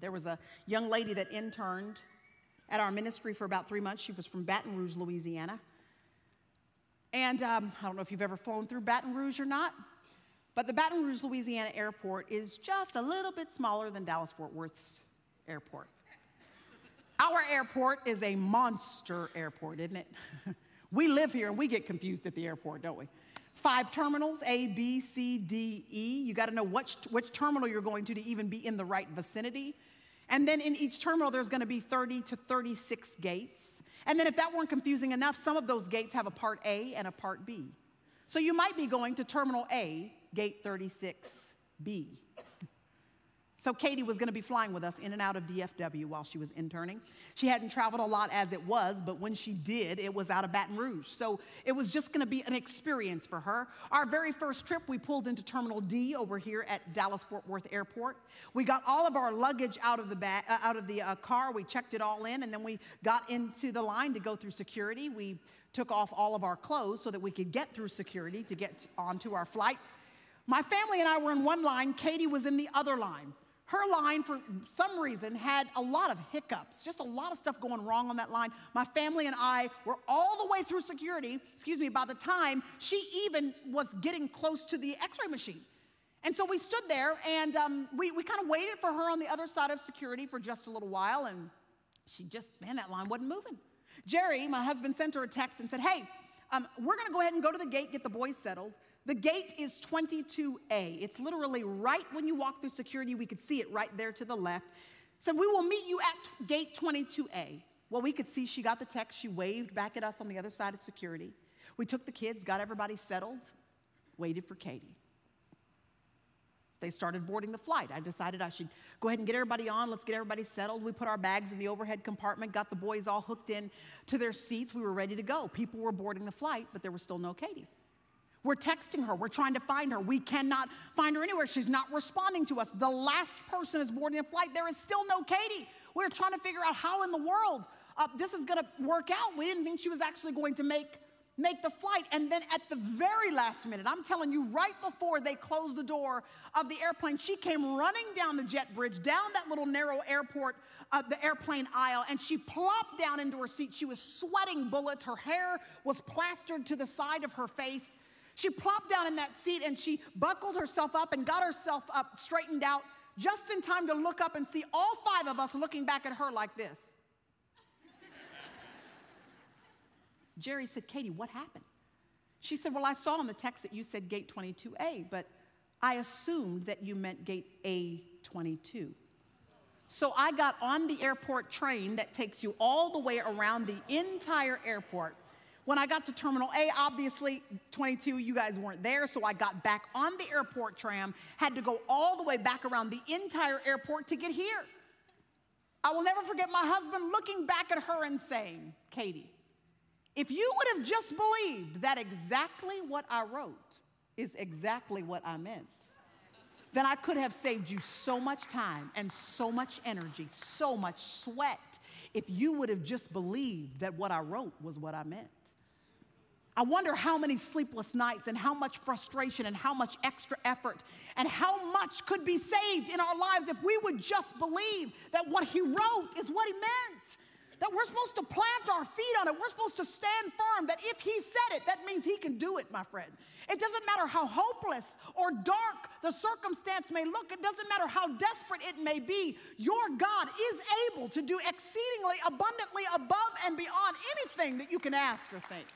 There was a young lady that interned at our ministry for about 3 months. She was from Baton Rouge, Louisiana. And I don't know if you've ever flown through Baton Rouge or not, but the Baton Rouge, Louisiana airport is just a little bit smaller than Dallas-Fort Worth's airport. Our airport is a monster airport, isn't it? We live here and we get confused at the airport, don't we? 5 terminals, A, B, C, D, E. You got to know which terminal you're going to even be in the right vicinity. And then in each terminal, there's going to be 30 to 36 gates. And then if that weren't confusing enough, some of those gates have a Part A and a Part B. So you might be going to Terminal A, Gate 36B. So Katie was going to be flying with us in and out of DFW while she was interning. She hadn't traveled a lot as it was, but when she did, it was out of Baton Rouge. So it was just going to be an experience for her. Our very first trip, we pulled into Terminal D over here at Dallas-Fort Worth Airport. We got all of our luggage out of the car. We checked it all in, and then we got into the line to go through security. We took off all of our clothes so that we could get through security to get onto our flight. My family and I were in one line. Katie was in the other line. Her line, for some reason, had a lot of hiccups, just a lot of stuff going wrong on that line. My family and I were all the way through security, by the time she even was getting close to the x-ray machine. And so we stood there, and we kind of waited for her on the other side of security for just a little while, and that line wasn't moving. Jerry, my husband, sent her a text and said, hey, we're going to go ahead and go to the gate, get the boys settled. The gate is 22A. It's literally right when you walk through security. We could see it right there to the left. So we will meet you at gate 22A. Well, we could see she got the text. She waved back at us on the other side of security. We took the kids, got everybody settled, waited for Katie. They started boarding the flight. I decided I should go ahead and get everybody on. Let's get everybody settled. We put our bags in the overhead compartment, got the boys all hooked in to their seats. We were ready to go. People were boarding the flight, but there was still no Katie. We're texting her. We're trying to find her. We cannot find her anywhere. She's not responding to us. The last person is boarding the flight. There is still no Katie. We're trying to figure out how in the world this is going to work out. We didn't think she was actually going to make the flight. And then at the very last minute, I'm telling you, right before they closed the door of the airplane, she came running down the jet bridge, down that little narrow airport, the airplane aisle, and she plopped down into her seat. She was sweating bullets. Her hair was plastered to the side of her face. She plopped down in that seat and she buckled herself up and got herself up, straightened out, just in time to look up and see all 5 of us looking back at her like this. Jerry said, Katie, what happened? She said, well, I saw on the text that you said gate 22A, but I assumed that you meant gate A22. So I got on the airport train that takes you all the way around the entire airport. When I got to Terminal A, obviously, 22, you guys weren't there, so I got back on the airport tram, had to go all the way back around the entire airport to get here. I will never forget my husband looking back at her and saying, Katie, if you would have just believed that exactly what I wrote is exactly what I meant, then I could have saved you so much time and so much energy, so much sweat, if you would have just believed that what I wrote was what I meant. I wonder how many sleepless nights and how much frustration and how much extra effort and how much could be saved in our lives if we would just believe that what he wrote is what he meant. That we're supposed to plant our feet on it. We're supposed to stand firm. That if he said it, that means he can do it, my friend. It doesn't matter how hopeless or dark the circumstance may look. It doesn't matter how desperate it may be. Your God is able to do exceedingly abundantly above and beyond anything that you can ask or think.